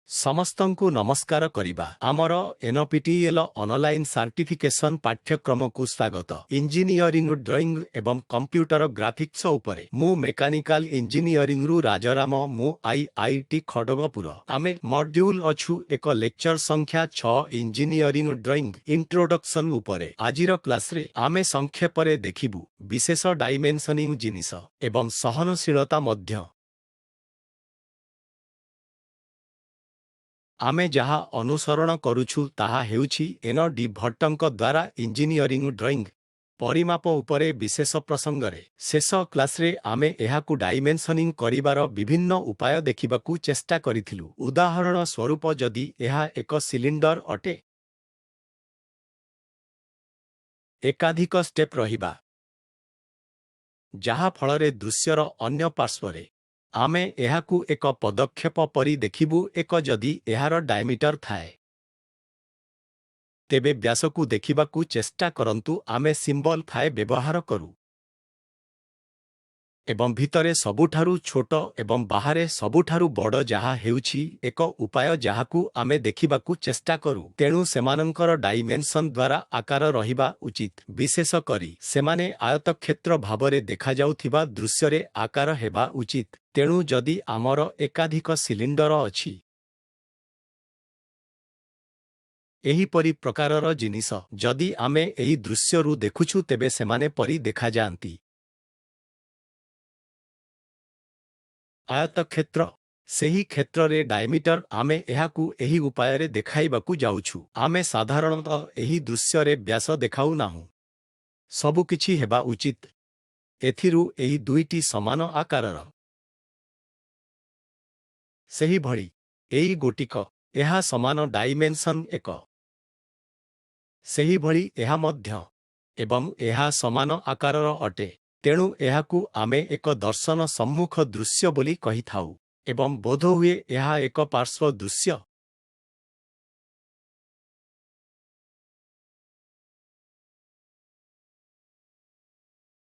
ସମସ୍ତଙ୍କୁ ନମସ୍କାର କରିବା ଆମର ଏନପିଟିଏଲ ଅନଲାଇନ ସାର୍ଟିଫିକେସନ ପାଠ୍ୟକ୍ରମକୁ ସ୍ୱାଗତ। ଇଞ୍ଜିନିୟରିଂ ଡ୍ରଇଂ ଏବଂ କମ୍ପ୍ୟୁଟର ଗ୍ରାଫିକ୍ସ ଉପରେ ମୁଁ ମେକାନିକାଲ ଇଞ୍ଜିନିୟରିଂରୁ ରାଜରାମ ମୁଁ ଆଇଆଇଟି ଖଡଗପୁର। ଆମେ ମଡ୍ୟୁଲ ଅଛୁ ଏକ ଲେକ୍ଚର ସଂଖ୍ୟା 6 ଇଞ୍ଜିନିୟରିଂ ଡ୍ରଇଂ ଇଣ୍ଟ୍ରୋଡକ୍ସନ ଉପରେ। ଆଜିର କ୍ଲାସରେ ଆମେ ସଂକ୍ଷେପରେ ଦେଖିବୁ ବିଶେଷ ଡାଇମେନସନିଂ ଜିନିଷ ଏବଂ ସହନଶୀଳତା ମଧ୍ୟ। ଆମେ ଯାହା ଅନୁସରଣ କରୁଛୁ ତାହା ହେଉଛି ଏନ୍.ଡି. ଭଟ୍ଟଙ୍କ ଦ୍ୱାରା ଇଞ୍ଜିନିୟରିଂ ଡ୍ରଇଂ ପରିମାପ ଉପରେ ବିଶେଷ ପ୍ରସଙ୍ଗରେ। ଶେଷ କ୍ଲାସରେ ଆମେ ଏହାକୁ ଡାଇମେନସନିଂ କରିବାର ବିଭିନ୍ନ ଉପାୟ ଦେଖିବାକୁ ଚେଷ୍ଟା କରିଥିଲୁ। ଉଦାହରଣ ସ୍ୱରୂପ ଯଦି ଏହା ଏକ ସିଲିଣ୍ଡର ଅଟେ, ଏକାଧିକ ଷ୍ଟେପ୍ ରହିବା, ଯାହା ଫଳରେ ଦୃଶ୍ୟର ଅନ୍ୟ ପାର୍ଶ୍ୱରେ ଆମେ ଏହାକୁ ଏକ ପଦକ୍ଷେପ ପରି ଦେଖିବୁ। ଏକ ଯଦି ଏହାର ଡାଇମିଟର ଥାଏ, ତେବେ ବ୍ୟାସକୁ ଦେଖିବାକୁ ଚେଷ୍ଟା କରନ୍ତୁ। ଆମେ ସିମ୍ବଲ ଫାଏ ବ୍ୟବହାର କରୁ ଏବଂ ଭିତରେ ସବୁଠାରୁ ଛୋଟ ଏବଂ ବାହାରେ ସବୁଠାରୁ ବଡ଼, ଯାହା ହେଉଛି ଏକ ଉପାୟ ଯାହାକୁ ଆମେ ଦେଖିବାକୁ ଚେଷ୍ଟା କରୁ। ତେଣୁ ସେମାନଙ୍କର ଡାଇମେନସନ ଦ୍ୱାରା ଆକାର ରହିବା ଉଚିତ। ବିଶେଷ କରି ସେମାନେ ଆୟତକ୍ଷେତ୍ର ଭାବରେ ଦେଖାଯାଉଥିବା ଦୃଶ୍ୟରେ ଆକାର ହେବା ଉଚିତ। ତେଣୁ ଯଦି ଆମର ଏକାଧିକ ସିଲିଣ୍ଡର ଅଛି, ଏହିପରି ପ୍ରକାରର ଜିନିଷ ଯଦି ଆମେ ଏହି ଦୃଶ୍ୟରୁ ଦେଖୁଛୁ, ତେବେ ସେମାନେ ପରି ଦେଖାଯାଆନ୍ତି। ଆୟତକ୍ଷେତ୍ର ସେହି କ୍ଷେତ୍ରରେ ଡାଇମିଟର ଆମେ ଏହାକୁ ଏହି ଉପାୟରେ ଦେଖାଇବାକୁ ଯାଉଛୁ। ଆମେ ସାଧାରଣତଃ ଏହି ଦୃଶ୍ୟରେ ବ୍ୟାସ ଦେଖାଉ ନାହୁଁ। ସବୁକିଛି ହେବା ଉଚିତ ଏଥିରୁ ଏହି ଦୁଇଟି ସମାନ ଆକାରର। ସେହିଭଳି ଏହି ଗୋଟିକ ଏହା ସମାନ ଡାଇମେନସନ 1। ସେହିଭଳି ଏହା ମଧ୍ୟ ଏବଂ ଏହା ସମାନ ଆକାରର ଅଟେ। ତେଣୁ ଏହାକୁ ଆମେ ଏକ ଦର୍ଶନ ସମ୍ମୁଖ ଦୃଶ୍ୟ ବୋଲି କହିଥାଉ ଏବଂ ବୋଧହୁଏ ଏହା ଏକ ପାର୍ଶ୍ୱ ଦୃଶ୍ୟ।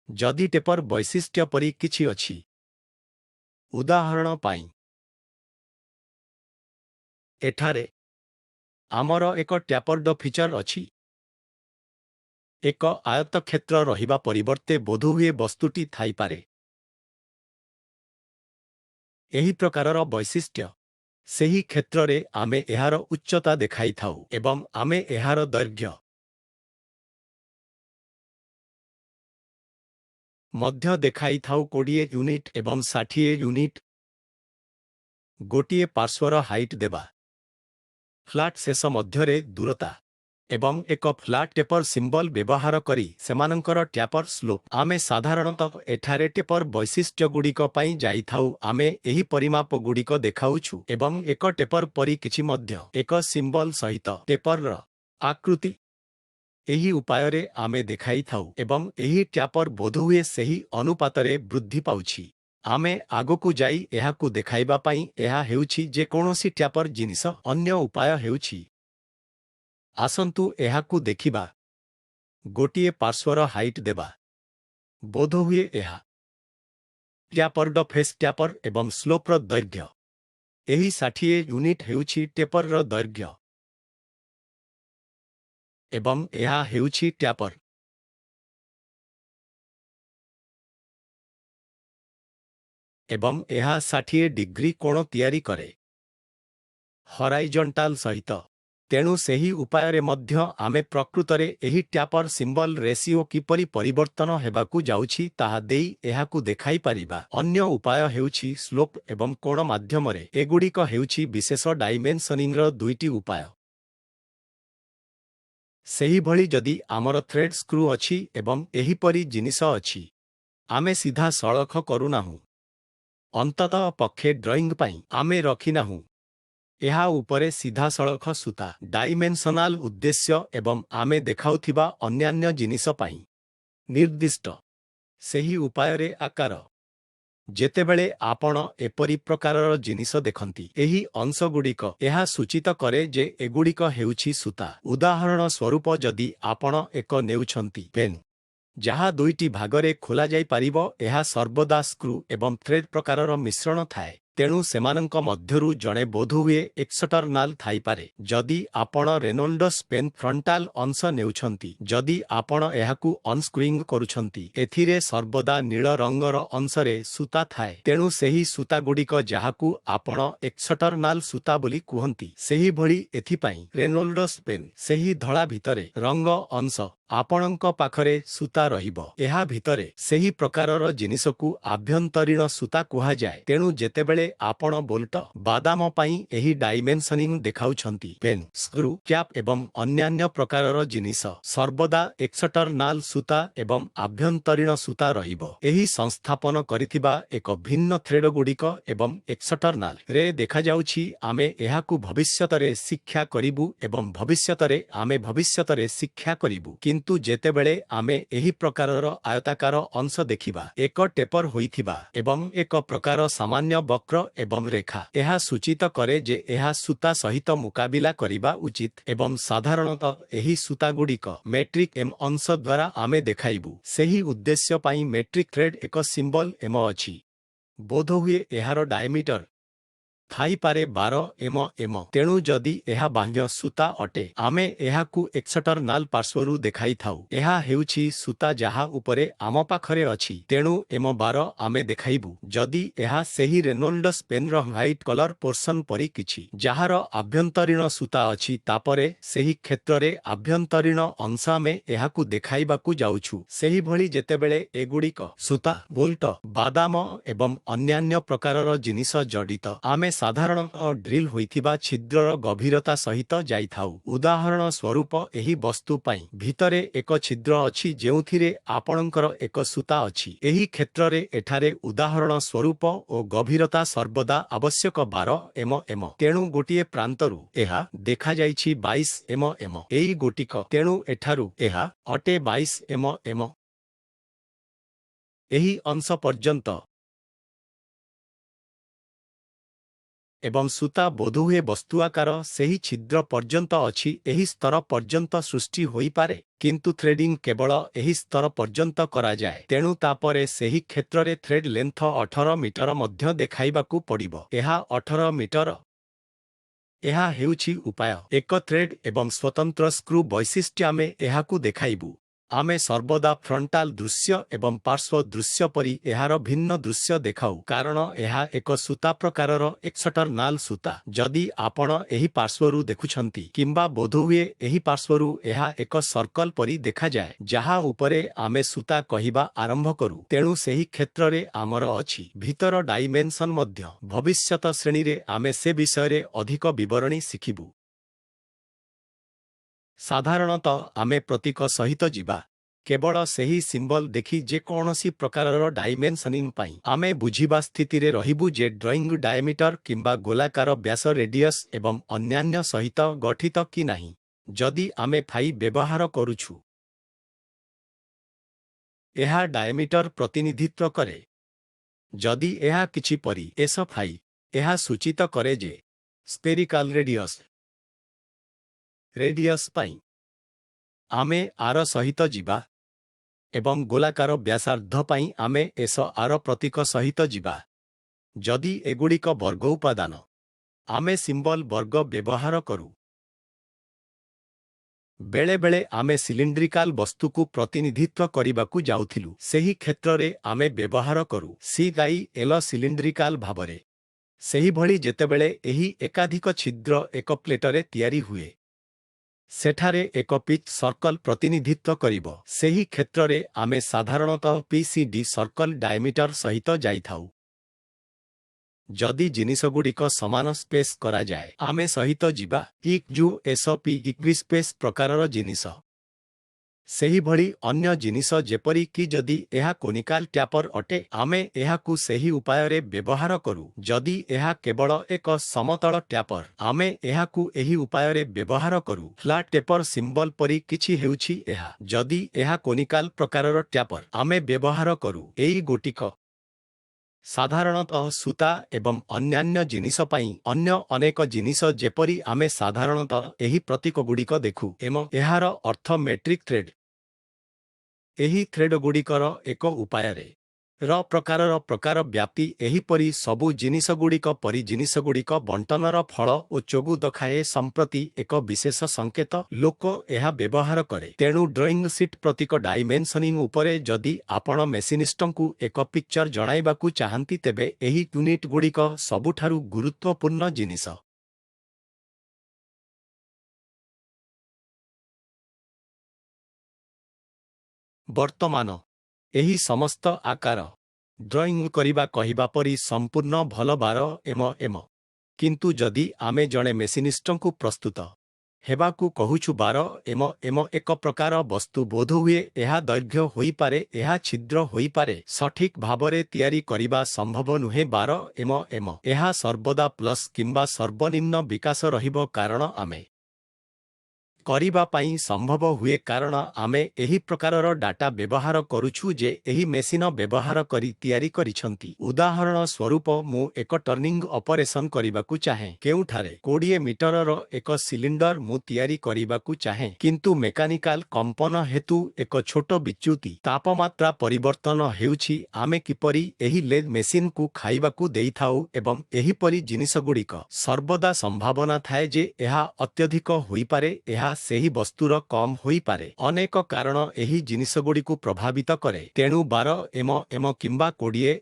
ଯଦି ଟେପର ବୈଶିଷ୍ଟ୍ୟ ପରି କିଛି ଅଛି, ଉଦାହରଣ ପାଇଁ ଏଠାରେ ଆମର ଏକ ଟ୍ୟାପର୍ଡ ଫିଚର ଅଛି। ଏକ ଆୟତକ୍ଷେତ୍ର ରହିବା ପରିବର୍ତ୍ତେ ବୋଧହୁଏ ବସ୍ତୁଟି ଥାଇପାରେ। ଏହି ପ୍ରକାରର ବୈଶିଷ୍ଟ୍ୟ ସେହି କ୍ଷେତ୍ରରେ ଆମେ ଏହାର ଉଚ୍ଚତା ଦେଖାଇଥାଉ ଏବଂ ଆମେ ଏହାର ଦୈର୍ଘ୍ୟ ମଧ୍ୟ ଦେଖାଇଥାଉ। 20 ୟୁନିଟ୍ ଏବଂ 60 ୟୁନିଟ୍। ଗୋଟିଏ ପାର୍ଶ୍ୱର ହାଇଟ୍ ଦେବା, ଫ୍ଲାଟ୍ ଶେଷ ମଧ୍ୟରେ ଦୂରତା ଏବଂ ଏକ ଫ୍ଲାଟ୍ ଟେପର ସିମ୍ବଲ ବ୍ୟବହାର କରି ସେମାନଙ୍କର ଟ୍ୟାପର ସ୍ଲୋପ୍। ଆମେ ସାଧାରଣତଃ ଏଠାରେ ଟେପର ବୈଶିଷ୍ଟ୍ୟଗୁଡ଼ିକ ପାଇଁ ଯାଇଥାଉ। ଆମେ ଏହି ପରିମାପଗୁଡ଼ିକ ଦେଖାଉଛୁ ଏବଂ ଏକ ଟେପର ପରି କିଛି ମଧ୍ୟ ଏକ ସିମ୍ବଲ ସହିତ ଟେପରର ଆକୃତି ଏହି ଉପାୟରେ ଆମେ ଦେଖାଇଥାଉ ଏବଂ ଏହି ଟ୍ୟାପର ବୋଧହୁଏ ସେହି ଅନୁପାତରେ ବୃଦ୍ଧି ପାଉଛି। ଆମେ ଆଗକୁ ଯାଇ ଏହାକୁ ଦେଖାଇବା ପାଇଁ ଏହା ହେଉଛି ଯେ କୌଣସି ଟ୍ୟାପର ଜିନିଷ। ଅନ୍ୟ ଉପାୟ ହେଉଛି, ଆସନ୍ତୁ ଏହାକୁ ଦେଖିବା, ଗୋଟିଏ ପାର୍ଶ୍ୱର ହାଇଟ୍ ଦେବା। ବୋଧହୁଏ ଏହା ଟ୍ୟାପର୍ଡ ଫେସ୍ ଟ୍ୟାପର ଏବଂ ସ୍ଲୋପ୍ର ଦୈର୍ଘ୍ୟ। ଏହି 60 ୟୁନିଟ୍ ହେଉଛି ଟେପରର ଦୈର୍ଘ୍ୟ ଏବଂ ଏହା ହେଉଛି ଟ୍ୟାପର। ଏବଂ ଏହା 60 ଡିଗ୍ରୀ କୋଣ ତିଆରି କରେ ହରାଇଜଣ୍ଟାଲ ସହିତ। ତେଣୁ ସେହି ଉପାୟରେ ମଧ୍ୟ ଆମେ ପ୍ରକୃତରେ ଏହି ଟ୍ୟାପର ସିମ୍ବଲ ରେସିଓ କିପରି ପରିବର୍ତ୍ତନ ହେବାକୁ ଯାଉଛି ତାହା ଦେଇ ଏହାକୁ ଦେଖାଇପାରିବା। ଅନ୍ୟ ଉପାୟ ହେଉଛି ସ୍ଲୋପ୍ ଏବଂ କୋଣ ମାଧ୍ୟମରେ। ଏଗୁଡ଼ିକ ହେଉଛି ବିଶେଷ ଡାଇମେନସନିଂର ଦୁଇଟି ଉପାୟ। ସେହିଭଳି ଯଦି ଆମର ଥ୍ରେଡ୍ ସ୍କ୍ରୁ ଅଛି ଏବଂ ଏହିପରି ଜିନିଷ ଅଛି, ଆମେ ସିଧାସଳଖ କରୁନାହୁଁ। ଅନ୍ତତଃ ପକ୍ଷେ ଡ୍ରଇଂ ପାଇଁ ଆମେ ରଖିନାହୁଁ ଏହା ଉପରେ ସିଧାସଳଖ ସୂତା। ଡାଇମେନସନାଲ ଉଦ୍ଦେଶ୍ୟ ଏବଂ ଆମେ ଦେଖାଉଥିବା ଅନ୍ୟାନ୍ୟ ଜିନିଷ ପାଇଁ ନିର୍ଦ୍ଦିଷ୍ଟ ସେହି ଉପାୟରେ ଆକାର। ଯେତେବେଳେ ଆପଣ ଏପରି ପ୍ରକାରର ଜିନିଷ ଦେଖନ୍ତି, ଏହି ଅଂଶଗୁଡ଼ିକ ଏହା ସୂଚିତ କରେ ଯେ ଏଗୁଡ଼ିକ ହେଉଛି ସୂତା। ଉଦାହରଣ ସ୍ୱରୂପ ଯଦି ଆପଣ ଏକ ନେଉଛନ୍ତି ପେନ୍ ଯାହା ଦୁଇଟି ଭାଗରେ ଖୋଲାଯାଇପାରିବ, ଏହା ସର୍ବଦା ସ୍କ୍ରୁ ଏବଂ ଥ୍ରେଡ୍ ପ୍ରକାରର ମିଶ୍ରଣ ଥାଏ। ତେଣୁ ସେମାନଙ୍କ ମଧ୍ୟରୁ ଜଣେ ବୋଧହୁଏ ଏକ୍ସଟର୍ନାଲ ଥାଇପାରେ। ଯଦି ଆପଣ ରେନୋଲ୍ଡସ୍ ପେନ୍ ଫ୍ରଣ୍ଟାଲ ଅଂଶ ନେଉଛନ୍ତି, ଯଦି ଆପଣ ଏହାକୁ ଅନସ୍କ୍ରୁଇଂ କରୁଛନ୍ତି, ଏଥିରେ ସର୍ବଦା ନୀଳ ରଙ୍ଗର ଅଂଶରେ ସୂତା ଥାଏ। ତେଣୁ ସେହି ସୂତାଗୁଡ଼ିକ ଯାହାକୁ ଆପଣ ଏକ୍ସଟର୍ନାଲ ସୂତା ବୋଲି କୁହନ୍ତି, ସେହିଭଳି ଏଥିପାଇଁ ରେନୋଲ୍ଡସ୍ ପେନ୍ ସେହି ଧଳା ଭିତରେ ରଙ୍ଗ ଅଂଶ ଆପଣଙ୍କ ପାଖରେ ସୂତା ରହିବ। ଏହା ଭିତରେ ସେହି ପ୍ରକାରର ଜିନିଷକୁ ଆଭ୍ୟନ୍ତରୀଣ ସୂତା କୁହାଯାଏ। ତେଣୁ ଯେତେବେଳେ ଆପଣ ବୋଲ୍ଟ ବାଦାମ ପାଇଁ ଏହି ଡାଇମେନ୍ସନିଂ ଦେଖାଉଛନ୍ତି, ପେନ୍, ସ୍କ୍ରୁ, କ୍ୟାପ୍ ଏବଂ ଅନ୍ୟାନ୍ୟ ପ୍ରକାରର ଜିନିଷ ସର୍ବଦା ଏକ୍ସଟର୍ନାଲ ସୂତା ଏବଂ ଆଭ୍ୟନ୍ତରୀଣ ସୂତା ରହିବ। ଏହି ସଂସ୍ଥାପନ କରିଥିବା ଏକ ଭିନ୍ନ ଥ୍ରେଡଗୁଡ଼ିକ ଏବଂ ଏକ୍ସଟର୍ନାଲ ରେ ଦେଖାଯାଉଛି। ଆମେ ଏହାକୁ ଭବିଷ୍ୟତରେ ଶିକ୍ଷା କରିବୁ ଏବଂ ଭବିଷ୍ୟତରେ ଶିକ୍ଷା କରିବୁ। କିନ୍ତୁ ଯେତେବେଳେ ଆମେ ଏହି ପ୍ରକାରର ଆୟତାକାର ଅଂଶ ଦେଖିବା, ଏକ ଟେପର ହୋଇଥିବା ଏବଂ ଏକ ପ୍ରକାର ସାମାନ୍ୟ ବକ୍ର ଏବଂ ରେଖା, ଏହା ସୂଚିତ କରେ ଯେ ଏହା ସୂତା ସହିତ ମୁକାବିଲା କରିବା ଉଚିତ ଏବଂ ସାଧାରଣତଃ ଏହି ସୂତାଗୁଡ଼ିକ ମେଟ୍ରିକ୍ ଏମ୍ ଅଂଶ ଦ୍ୱାରା ଆମେ ଦେଖାଇବୁ। ସେହି ଉଦ୍ଦେଶ୍ୟ ପାଇଁ ମେଟ୍ରିକ୍ ଥ୍ରେଡ୍ ଏକ ସିମ୍ବଲ ଏମ ଅଛି। ବୋଧହୁଏ ଏହାର ଡାଏମିଟର ଥାଇପାରେ 12 ଏମ। ତେଣୁ ଯଦି ଏହା ବାହ୍ୟ ସୂତା ଅଟେ, ଆମେ ଏହାକୁ ଏକ୍ସଟର୍ନାଲ ପାର୍ଶ୍ୱରୁ ଦେଖାଇଥାଉ। ଏହା ହେଉଛି ସୂତା ଯାହା ଉପରେ ଆମ ପାଖରେ ଅଛି। ତେଣୁ M12 ଆମେ ଦେଖାଇବୁ। ଯଦି ଏହା ସେହି ରେନୋଲ୍ଡସ୍ ପେନ୍ର ହ୍ୱାଇଟ୍ କଲର୍ ପୋର୍ସନ ପରି କିଛି, ଯାହାର ଆଭ୍ୟନ୍ତରୀଣ ସୂତା ଅଛି, ତାପରେ ସେହି କ୍ଷେତ୍ରରେ ଆଭ୍ୟନ୍ତରୀଣ ଅଂଶ ଆମେ ଏହାକୁ ଦେଖାଇବାକୁ ଯାଉଛୁ। ସେହିଭଳି ଯେତେବେଳେ ଏଗୁଡ଼ିକ ସୂତା, ବୋଲ୍ଟ, ବାଦାମ ଏବଂ ଅନ୍ୟାନ୍ୟ ପ୍ରକାରର ଜିନିଷ ଜଡ଼ିତ, ଆମେ ସାଧାରଣତଃ ଡ୍ରିଲ୍ ହୋଇଥିବା ଛିଦ୍ରର ଗଭୀରତା ସହିତ ଯାଇଥାଉ। ଉଦାହରଣ ସ୍ୱରୂପ ଏହି ବସ୍ତୁ ପାଇଁ ଭିତରେ ଏକ ଛିଦ୍ର ଅଛି ଯେଉଁଥିରେ ଆପଣଙ୍କର ଏକ ସୂତା ଅଛି। ଏହି କ୍ଷେତ୍ରରେ ଏଠାରେ ଉଦାହରଣ ସ୍ୱରୂପ ଓ ଗଭୀରତା ସର୍ବଦା ଆବଶ୍ୟକ 12 ଏମ। ତେଣୁ ଗୋଟିଏ ପ୍ରାନ୍ତରୁ ଏହା ଦେଖାଯାଇଛି 22 ଏମ। ଏଇ ଗୋଟିକ, ତେଣୁ ଏଠାରୁ ଏହା ଅଟେ 22 ଏମ। ଏହି ଅଂଶ ପର୍ଯ୍ୟନ୍ତ ଏବଂ ସୂତା ବୋଧହୁଏ ବସ୍ତୁଆକାର ସେହି ଛିଦ୍ର ପର୍ଯ୍ୟନ୍ତ ଅଛି। ଏହି ସ୍ତର ପର୍ଯ୍ୟନ୍ତ ସୃଷ୍ଟି ହୋଇପାରେ, କିନ୍ତୁ ଥ୍ରେଡିଂ କେବଳ ଏହି ସ୍ତର ପର୍ଯ୍ୟନ୍ତ କରାଯାଏ। ତେଣୁ ତାପରେ ସେହି କ୍ଷେତ୍ରରେ ଥ୍ରେଡ୍ ଲେନ୍ଥ 18 ମିଟର ମଧ୍ୟ ଦେଖାଇବାକୁ ପଡ଼ିବ। ଏହା 18 ମିଟର। ଏହା ହେଉଛି ଉପାୟ। ଏକ ଥ୍ରେଡ୍ ଏବଂ ସ୍ୱତନ୍ତ୍ର ସ୍କ୍ରୁ ବୈଶିଷ୍ଟ୍ୟ ଆମେ ଏହାକୁ ଦେଖାଇବୁ। ଆମେ ସର୍ବଦା ଫ୍ରଣ୍ଟାଲ ଦୃଶ୍ୟ ଏବଂ ପାର୍ଶ୍ୱ ଦୃଶ୍ୟ ପରି ଏହାର ଭିନ୍ନ ଦୃଶ୍ୟ ଦେଖାଉ, କାରଣ ଏହା ଏକ ସୂତା ପ୍ରକାରର ଏକ୍ସଟର୍ନାଲ ସୂତା। ଯଦି ଆପଣ ଏହି ପାର୍ଶ୍ୱରୁ ଦେଖୁଛନ୍ତି, କିମ୍ବା ବୋଧହୁଏ ଏହି ପାର୍ଶ୍ୱରୁ, ଏହା ଏକ ସର୍କଲ ପରି ଦେଖାଯାଏ, ଯାହା ଉପରେ ଆମେ ସୂତା କହିବା ଆରମ୍ଭ କରୁ। ତେଣୁ ସେହି କ୍ଷେତ୍ରରେ ଆମର ଅଛି ଭିତର ଡାଇମେନ୍ସନ ମଧ୍ୟ। ଭବିଷ୍ୟତ ଶ୍ରେଣୀରେ ଆମେ ସେ ବିଷୟରେ ଅଧିକ ବିବରଣୀ ଶିଖିବୁ। ସାଧାରଣତଃ ଆମେ ପ୍ରତୀକ ସହିତ ଯିବା। କେବଳ ସେହି ସିମ୍ବଲ ଦେଖି ଯେକୌଣସି ପ୍ରକାରର ଡାଇମେନ୍ସନିଂ ପାଇଁ ଆମେ ବୁଝିବା ସ୍ଥିତିରେ ରହିବୁ ଯେ ଡ୍ରଇଂ ଡାଏମିଟର କିମ୍ବା ଗୋଲାକାର ବ୍ୟାସ ରେଡିୟସ୍ ଏବଂ ଅନ୍ୟାନ୍ୟ ସହିତ ଗଠିତ କି ନାହିଁ। ଯଦି ଆମେ ଫାଇ ବ୍ୟବହାର କରୁଛୁ, ଏହା ଡାଏମିଟର ପ୍ରତିନିଧିତ୍ୱ କରେ। ଯଦି ଏହା କିଛି ପରି ଏସ ଫାଇ, ଏହା ସୂଚିତ କରେ ଯେ ସ୍ପେରିକାଲ ରେଡିୟସ୍ ପାଇଁ ଆମେ ଆର ସହିତ ଯିବା ଏବଂ ଗୋଲାକାର ବ୍ୟାସାର୍ଦ୍ଧ ପାଇଁ ଆମେ ଏସ ଆର ପ୍ରତୀକ ସହିତ ଯିବା। ଯଦି ଏଗୁଡ଼ିକ ବର୍ଗ ଉପାଦାନ, ଆମେ ସିମ୍ବଲ ବର୍ଗ ବ୍ୟବହାର କରୁ। ବେଳେବେଳେ ଆମେ ସିଲିଣ୍ଡ୍ରିକାଲ ବସ୍ତୁକୁ ପ୍ରତିନିଧିତ୍ୱ କରିବାକୁ ଯାଉଥିଲୁ। ସେହି କ୍ଷେତ୍ରରେ ଆମେ ବ୍ୟବହାର କରୁ CL ସିଲିଣ୍ଡ୍ରିକାଲ ଭାବରେ। ସେହିଭଳି ଯେତେବେଳେ ଏହି ଏକାଧିକ ଛିଦ୍ର ଏକ ପ୍ଲେଟରେ ତିଆରି ହୁଏ, ସେଠାରେ ଏକ ପିଚ୍ ସର୍କଲ ପ୍ରତିନିଧିତ୍ୱ କରିବ। ସେହି କ୍ଷେତ୍ରରେ ଆମେ ସାଧାରଣତଃ PCD ସର୍କଲ ଡାଏମିଟର ସହିତ ଯାଇଥାଉ। ଯଦି ଜିନିଷଗୁଡ଼ିକ ସମାନ ସ୍ପେସ୍ କରାଯାଏ, ଆମେ ସହିତ ଯିବା EQSP ଇକ୍ବିସ୍ପେସ୍ ପ୍ରକାରର ଜିନିଷ। ସେହିଭଳି ଅନ୍ୟ ଜିନିଷ ଯେପରି କି ଯଦି ଏହା କୋନିକାଲ ଟ୍ୟାପର ଅଟେ, ଆମେ ଏହାକୁ ସେହି ଉପାୟରେ ବ୍ୟବହାର କରୁ। ଯଦି ଏହା କେବଳ ଏକ ସମତଳ ଟ୍ୟାପର, ଆମେ ଏହାକୁ ଏହି ଉପାୟରେ ବ୍ୟବହାର କରୁ। ଫ୍ଲାଟ୍ ଟେପର ସିମ୍ବଲ ପରି କିଛି ହେଉଛି ଏହା। ଯଦି ଏହା କୋନିକାଲ ପ୍ରକାରର ଟ୍ୟାପର, ଆମେ ବ୍ୟବହାର କରୁ ଏଇ ଗୋଟିକ। ସାଧାରଣତଃ ସୂତା ଏବଂ ଅନ୍ୟାନ୍ୟ ଜିନିଷ ପାଇଁ ଅନ୍ୟ ଅନେକ ଜିନିଷ ଯେପରି ଆମେ ସାଧାରଣତଃ ଏହି ପ୍ରତୀକଗୁଡ଼ିକ ଦେଖୁ। ଏବଂ ଏହାର ଅର୍ଥ ମେଟ୍ରିକ୍ ଥ୍ରେଡ୍। ଏହି ଥ୍ରେଡଗୁଡ଼ିକର ଏକ ଉପାୟରେ ପ୍ରକାର ବ୍ୟାପୀ ଏହିପରି ସବୁ ଜିନିଷଗୁଡ଼ିକ ପରି ଜିନିଷଗୁଡ଼ିକ ବଣ୍ଟନର ଫଳ ଓ ଯୋଗୁ ଦଖାଏ ସମ୍ପ୍ରତି ଏକ ବିଶେଷ ସଂକେତ ଲୋକ ଏହା ବ୍ୟବହାର କରେ। ତେଣୁ ଡ୍ରଇଂ ସିଟ୍ ପ୍ରତୀକ ଡାଇମେନ୍ସନିଂ ଉପରେ ଯଦି ଆପଣ ମେସିନିଷ୍ଟଙ୍କୁ ଏକ ପିକ୍ଚର ଜଣାଇବାକୁ ଚାହାନ୍ତି ତେବେ ଏହି ୟୁନିଟ୍‌ଗୁଡ଼ିକ ସବୁଠାରୁ ଗୁରୁତ୍ୱପୂର୍ଣ୍ଣ ଜିନିଷ। ବର୍ତ୍ତମାନ ଏହି ସମସ୍ତ ଆକାର ଡ୍ରଇଂ କରିବା କହିବା ପରି ସମ୍ପୂର୍ଣ୍ଣ ଭଲ ବାର ଏମ। କିନ୍ତୁ ଯଦି ଆମେ ଜଣେ ମେସିନିଷ୍ଟଙ୍କୁ ପ୍ରସ୍ତୁତ ହେବାକୁ କହୁଛୁ 12 ଏମ ଏକ ପ୍ରକାର ବସ୍ତୁ ବୋଧହୁଏ ଏହା ଦୈର୍ଘ୍ୟ ହୋଇପାରେ ଏହା ଛିଦ୍ର ହୋଇପାରେ ସଠିକ୍ ଭାବରେ ତିଆରି କରିବା ସମ୍ଭବ ନୁହେଁ 12 ଏମ ଏହା ସର୍ବଦା ପ୍ଲସ୍ କିମ୍ବା ସର୍ବନିମ୍ନ ବିକାଶ ରହିବ କାରଣ ଆମେ କରିବା ପାଇଁ ସମ୍ଭବ ହୁଏ କାରଣ ଆମେ ଏହି ପ୍ରକାରର ଡାଟା ବ୍ୟବହାର କରୁଛୁ ଯେ ଏହି ମେସିନ ବ୍ୟବହାର କରି ତିଆରି କରିଛନ୍ତି। ଉଦାହରଣ ସ୍ୱରୂପ ମୁଁ ଏକ ଟର୍ନିଂ ଅପରେସନ କରିବାକୁ ଚାହେଁ କେଉଁଠାରେ 20 ମିଟରର ଏକ ସିଲିଣ୍ଡର ମୁଁ ତିଆରି କରିବାକୁ ଚାହେଁ କିନ୍ତୁ ମେକାନିକାଲ କମ୍ପନ ହେତୁ ଏକ ଛୋଟ ବିଚ୍ୟୁତି ତାପମାତ୍ରା ପରିବର୍ତ୍ତନ ହେଉଛି ଆମେ କିପରି ଏହି ଲେଦ୍ ମେସିନକୁ ଖାଇବାକୁ ଦେଇଥାଉ ଏବଂ ଏହିପରି ଜିନିଷଗୁଡ଼ିକ ସର୍ବଦା ସମ୍ଭାବନା ଥାଏ ଯେ ଏହା ଅତ୍ୟଧିକ ହୋଇପାରେ ଏହା ସେହି ବସ୍ତୁର କମ୍ ହୋଇପାରେ ଅନେକ କାରଣ ଏହି ଜିନିଷଗୁଡ଼ିକୁ ପ୍ରଭାବିତ କରେ ତେଣୁ 12 ଏମ କିମ୍ବା 20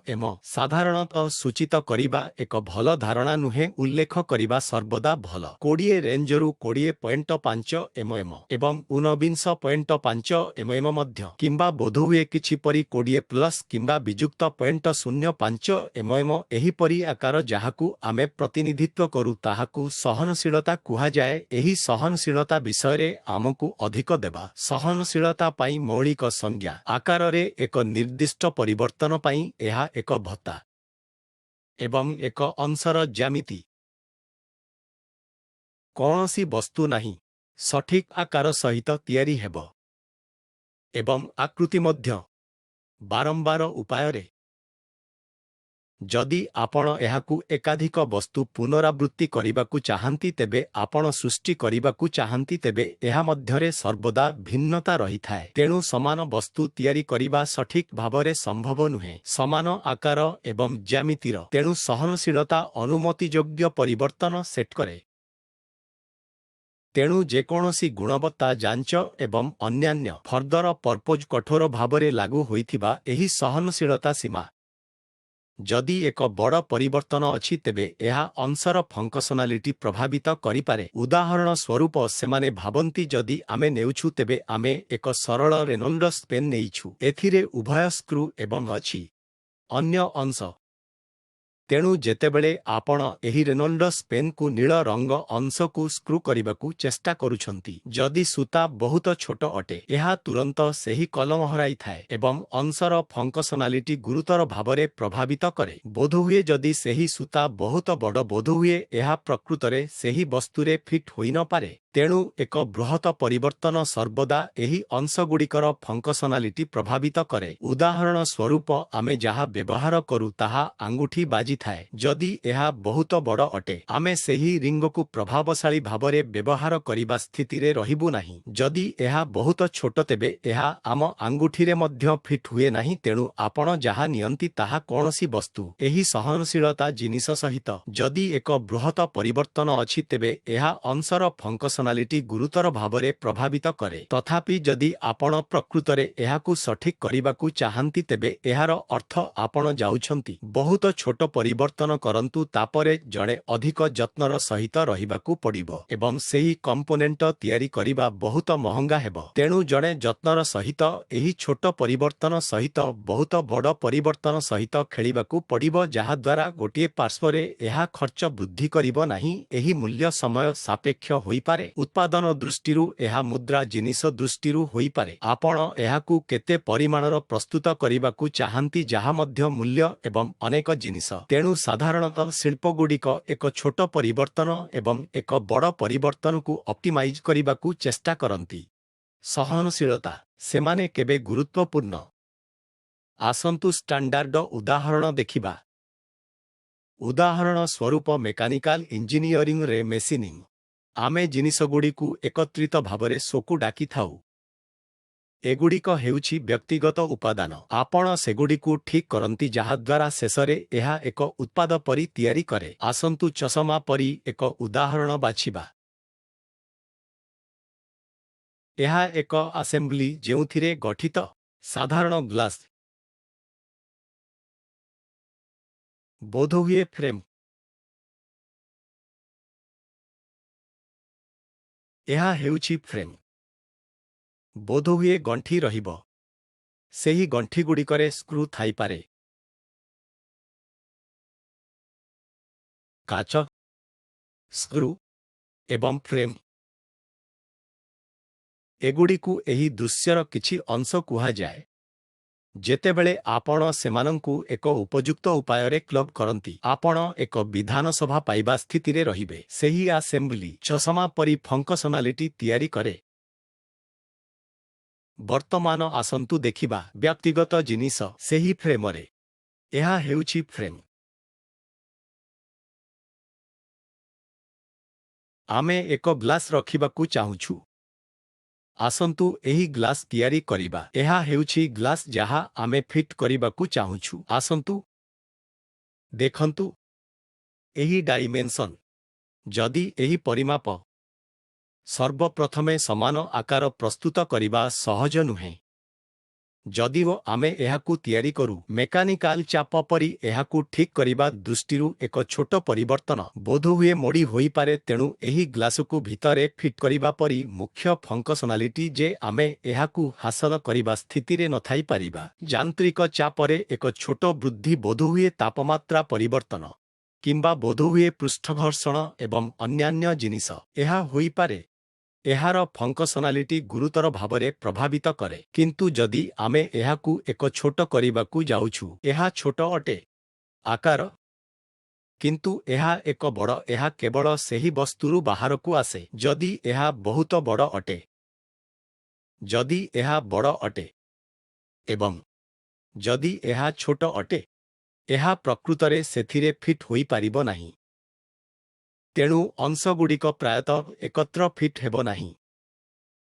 ଏମ ସାଧାରଣତଃ ସୂଚିତ କରିବା ଏକ ଭଲ ଧାରଣା ନୁହେଁ ଉଲ୍ଲେଖ କରିବା ସର୍ବଦା ଭଲ 20 ରେଞ୍ଜରୁ 20.5 ଏମ ଏବଂ 19.5 ଏମ ମଧ୍ୟ କିମ୍ବା ବୋଧହୁଏ କିଛି ପରି 20 ପ୍ଲସ୍ କିମ୍ବା ବିଯୁକ୍ତ 0.05 ଏମ ଏହିପରି ଆକାର ଯାହାକୁ ଆମେ ପ୍ରତିନିଧିତ୍ୱ କରୁ ତାହାକୁ ସହନଶୀଳତା କୁହାଯାଏ ଏହି ସହନଶୀଳତା ବିଷୟରେ ଆମକୁ ଅଧିକ ଦେବା ସହନଶୀଳତା ପାଇଁ ମୌଳିକ ସଂଜ୍ଞା ଆକାରରେ ଏକ ନିର୍ଦ୍ଦିଷ୍ଟ ପରିବର୍ତ୍ତନ ପାଇଁ ଏହା ଏକ ଭତ୍ତା ଏବଂ ଏକ ଅଂଶର ଜ୍ୟାମିତି କୌଣସି ବସ୍ତୁ ନାହିଁ ସଠିକ୍ ଆକାର ସହିତ ତିଆରି ହେବ ଏବଂ ଆକୃତି ମଧ୍ୟ ବାରମ୍ବାର ଉପାୟରେ ଯଦି ଆପଣ ଏହାକୁ ଏକାଧିକ ବସ୍ତୁ ପୁନରାବୃତ୍ତି କରିବାକୁ ଚାହାନ୍ତି ତେବେ ଆପଣ ସୃଷ୍ଟି କରିବାକୁ ଚାହାନ୍ତି ତେବେ ଏହା ମଧ୍ୟରେ ସର୍ବଦା ଭିନ୍ନତା ରହିଥାଏ ତେଣୁ ସମାନ ବସ୍ତୁ ତିଆରି କରିବା ସଠିକ୍ ଭାବରେ ସମ୍ଭବ ନୁହେଁ ସମାନ ଆକାର ଏବଂ ଜ୍ୟାମିତିର ତେଣୁ ସହନଶୀଳତା ଅନୁମତିଯୋଗ୍ୟ ପରିବର୍ତ୍ତନ ସେଟ୍ କରେ ତେଣୁ ଯେକୌଣସି ଗୁଣବତ୍ତା ଯାଞ୍ଚ ଏବଂ ଅନ୍ୟାନ୍ୟ ଫର୍ଦର ପର୍ପୋଜ କଠୋର ଭାବରେ ଲାଗୁ ହୋଇଥିବା ଏହି ସହନଶୀଳତା ସୀମା ଯଦି ଏକ ବଡ଼ ପରିବର୍ତ୍ତନ ଅଛି ତେବେ ଏହା ଅଂଶର ଫଙ୍କସନାଲିଟି ପ୍ରଭାବିତ କରିପାରେ ଉଦାହରଣ ସ୍ୱରୂପ ସେମାନେ ଭାବନ୍ତି ଯଦି ଆମେ ନେଉଛୁ ତେବେ ଆମେ ଏକ ସରଳ ରେନୋଲ୍ଡସ୍ ପେନ୍ ନେଇଛୁ ଏଥିରେ ଉଭୟ ସ୍କ୍ରୁ ଏବଂ ଅଛି ଅନ୍ୟ ଅଂଶ ତେଣୁ ଯେତେବେଳେ ଆପଣ ଏହି ରେନୋଲ୍ଡସ୍ ପେନ୍‌କୁ ନୀଳ ରଙ୍ଗ ଅଂଶକୁ ସ୍କ୍ରୁ କରିବାକୁ ଚେଷ୍ଟା କରୁଛନ୍ତି ଯଦି ସୂତା ବହୁତ ଛୋଟ ଅଟେ ଏହା ତୁରନ୍ତ ସେହି କଲମ ହରାଇଥାଏ ଏବଂ ଅଂଶର ଫଙ୍କସନାଲିଟି ଗୁରୁତର ଭାବରେ ପ୍ରଭାବିତ କରେ ବୋଧହୁଏ ଯଦି ସେହି ସୂତା ବହୁତ ବଡ଼ ବୋଧହୁଏ ଏହା ପ୍ରକୃତରେ ସେହି ବସ୍ତୁରେ ଫିଟ୍ ହୋଇନପାରେ ତେଣୁ ଏକ ବୃହତ ପରିବର୍ତ୍ତନ ସର୍ବଦା ଏହି ଅଂଶଗୁଡ଼ିକର ଫଙ୍କସନାଲିଟି ପ୍ରଭାବିତ କରେ ଉଦାହରଣ ସ୍ୱରୂପ ଆମେ ଯାହା ବ୍ୟବହାର କରୁ ତାହା ଆଙ୍ଗୁଠି ବାଜିଥାଏ ଯଦି ଏହା ବହୁତ ବଡ଼ ଅଟେ ଆମେ ସେହି ରିଙ୍ଗକୁ ପ୍ରଭାବଶାଳୀ ଭାବରେ ବ୍ୟବହାର କରିବା ସ୍ଥିତିରେ ରହିବୁ ନାହିଁ ଯଦି ଏହା ବହୁତ ଛୋଟ ତେବେ ଏହା ଆମ ଆଙ୍ଗୁଠିରେ ମଧ୍ୟ ଫିଟ୍ ହୁଏ ନାହିଁ ତେଣୁ ଆପଣ ଯାହା ନିଅନ୍ତି ତାହା କୌଣସି ବସ୍ତୁ ଏହି ସହନଶୀଳତା ଜିନିଷ ସହିତ ଯଦି ଏକ ବୃହତ ପରିବର୍ତ୍ତନ ଅଛି ତେବେ ଏହା ଅଂଶର ଫଙ୍କସନାଲିଟି ଗୁରୁତର ଭାବରେ ପ୍ରଭାବିତ କରେ ତଥାପି ଯଦି ଆପଣ ପ୍ରକୃତରେ ଏହାକୁ ସଠିକ୍ କରିବାକୁ ଚାହାନ୍ତି ତେବେ ଏହାର ଅର୍ଥ ଆପଣ ଯାଉଛନ୍ତି ବହୁତ ଛୋଟ ପରିବର୍ତ୍ତନ କରନ୍ତୁ ତାପରେ ଜଣେ ଅଧିକ ଯତ୍ନର ସହିତ ରହିବାକୁ ପଡ଼ିବ ଏବଂ ସେହି କମ୍ପୋନେଣ୍ଟ ତିଆରି କରିବା ବହୁତ ମହଙ୍ଗା ହେବ ତେଣୁ ଜଣେ ଯତ୍ନର ସହିତ ଏହି ଛୋଟ ପରିବର୍ତ୍ତନ ସହିତ ବହୁତ ବଡ଼ ପରିବର୍ତ୍ତନ ସହିତ ଖେଳିବାକୁ ପଡ଼ିବ ଯାହାଦ୍ୱାରା ଗୋଟିଏ ପାର୍ଶ୍ୱରେ ଏହା ଖର୍ଚ୍ଚ ବୃଦ୍ଧି କରିବ ନାହିଁ ଏହି ମୂଲ୍ୟ ସମୟ ସାପେକ୍ଷ ହୋଇପାରେ ଉତ୍ପାଦନ ଦୃଷ୍ଟିରୁ ଏହା ମୁଦ୍ରା ଜିନିଷ ଦୃଷ୍ଟିରୁ ହୋଇପାରେ ଆପଣ ଏହାକୁ କେତେ ପରିମାଣର ପ୍ରସ୍ତୁତ କରିବାକୁ ଚାହାନ୍ତି ଯାହା ମଧ୍ୟ ମୂଲ୍ୟ ଏବଂ ଅନେକ ଜିନିଷ ତେଣୁ ସାଧାରଣତଃ ଶିଳ୍ପଗୁଡ଼ିକ ଏକ ଛୋଟ ପରିବର୍ତ୍ତନ ଏବଂ ଏକ ବଡ଼ ପରିବର୍ତ୍ତନକୁ ଅପ୍ଟିମାଇଜ୍ କରିବାକୁ ଚେଷ୍ଟା କରନ୍ତି ସହନଶୀଳତା ସେମାନେ କେବେ ଗୁରୁତ୍ୱପୂର୍ଣ୍ଣ ଆସନ୍ତୁ ଷ୍ଟାଣ୍ଡାର୍ଡ ଉଦାହରଣ ଦେଖିବା ଉଦାହରଣ ସ୍ୱରୂପ ମେକାନିକାଲ ଇଞ୍ଜିନିୟରିଂରେ ମେସିନିଂ ଆମେ ଜିନିଷଗୁଡ଼ିକୁ ଏକତ୍ରିତ ଭାବରେ ଶୋକୁ ଡାକିଥାଉ ଏଗୁଡ଼ିକ ହେଉଛି ବ୍ୟକ୍ତିଗତ ଉପାଦାନ। ଆପଣ ସେଗୁଡ଼ିକୁ ଠିକ୍ କରନ୍ତି ଯାହାଦ୍ୱାରା ଶେଷରେ ଏହା ଏକ ଉତ୍ପାଦ ପରି ତିଆରି କରେ। ଆସନ୍ତୁ ଚଷମା ପରି ଏକ ଉଦାହରଣ ବାଛିବା। ଏହା ଏକ ଆସେମ୍ବଲି ଯେଉଁଥିରେ ଗଠିତ ସାଧାରଣ ଗ୍ଲାସ୍ ବୋଧହୁଏ ଫ୍ରେମ୍। ଏହା ହେଉଛି ଫ୍ରେମ୍। ବୋଧହୁଏ ଗଣ୍ଠି ରହିବ। ସେହି ଗଣ୍ଠିଗୁଡ଼ିକରେ ସ୍କ୍ରୁ ଥାଇପାରେ। କାଚ, ସ୍କ୍ରୁ ଏବଂ ଫ୍ରେମ୍। ଏଗୁଡ଼ିକୁ ଏହି ଦୃଶ୍ୟର କିଛି ଅଂଶ କୁହାଯାଏ। ଯେତେବେଳେ ଆପଣ ସେମାନଙ୍କୁ ଏକ ଉପଯୁକ୍ତ ଉପାୟରେ କ୍ଲବ୍ କରନ୍ତି, ଆପଣ ଏକ ବିଧାନସଭା ପାଇବା ସ୍ଥିତିରେ ରହିବେ। ସେହି ଆସେମ୍ବଲି ଚଷମା ପରି ଫଙ୍କସନାଲିଟି ତିଆରି କରେ। ବର୍ତ୍ତମାନ ଆସନ୍ତୁ ଦେଖିବା ବ୍ୟକ୍ତିଗତ ଜିନିଷ ସେହି ଫ୍ରେମରେ। ଏହା ହେଉଛି ଫ୍ରେମ୍। ଆମେ ଏକ ଗ୍ଲାସ୍ ରଖିବାକୁ ଚାହୁଁଛୁ। ଆସନ୍ତୁ ଏହି ଗ୍ଲାସ୍ ତିଆରି କରିବା। ଏହା ହେଉଛି ଗ୍ଲାସ୍ ଯାହା ଆମେ ଫିଟ୍ କରିବାକୁ ଚାହୁଁଛୁ। ଆସନ୍ତୁ ଦେଖନ୍ତୁ ଏହି ଡାଇମେନ୍ସନ୍। ଯଦି ଏହି ପରିମାପ ସର୍ବପ୍ରଥମେ ସମାନ ଆକାର ପ୍ରସ୍ତୁତ କରିବା ସହଜ ନୁହେଁ। ଯଦିଓ ଆମେ ଏହାକୁ ତିଆରି କରୁ, ମେକାନିକାଲ ଚାପ ପରି ଏହାକୁ ଠିକ୍ କରିବା ଦୃଷ୍ଟିରୁ ଏକ ଛୋଟ ପରିବର୍ତ୍ତନ ବୋଧହୁଏ ମୋଡ଼ି ହୋଇପାରେ। ତେଣୁ ଏହି ଗ୍ଲାସକୁ ଭିତରେ ଫିଟ୍ କରିବା ପରି ମୁଖ୍ୟ ଫଙ୍କସନାଲିଟି ଯେ ଆମେ ଏହାକୁ ହାସଲ କରିବା ସ୍ଥିତିରେ ନଥାଇପାରିବା। ଯାନ୍ତ୍ରିକ ଚାପରେ ଏକ ଛୋଟ ବୃଦ୍ଧି ବୋଧହୁଏ ତାପମାତ୍ରା ପରିବର୍ତ୍ତନ କିମ୍ବା ବୋଧହୁଏ ପୃଷ୍ଠଘର୍ଷଣ ଏବଂ ଅନ୍ୟାନ୍ୟ ଜିନିଷ ଏହା ହୋଇପାରେ। ଏହାର ଫଙ୍କସନାଲିଟି ଗୁରୁତର ଭାବରେ ପ୍ରଭାବିତ କରେ। କିନ୍ତୁ ଯଦି ଆମେ ଏହାକୁ ଏକ ଛୋଟ କରିବାକୁ ଯାଉଛୁ, ଏହା ଛୋଟ ଅଟେ। ଆକାର କିନ୍ତୁ ଏହା ଏକ ବଡ଼। ଏହା କେବଳ ସେହି ବସ୍ତୁରୁ ବାହାରକୁ ଆସେ ଯଦି ଏହା ବହୁତ ବଡ଼ ଅଟେ। ଯଦି ଏହା ବଡ଼ ଅଟେ ଏବଂ ଯଦି ଏହା ଛୋଟ ଅଟେ, ଏହା ପ୍ରକୃତରେ ସେଥିରେ ଫିଟ୍ ହୋଇପାରିବ ନାହିଁ। ତେଣୁ ଅଂଶଗୁଡ଼ିକ ପ୍ରାୟତଃ ଏକତ୍ର ଫିଟ୍ ହେବ ନାହିଁ।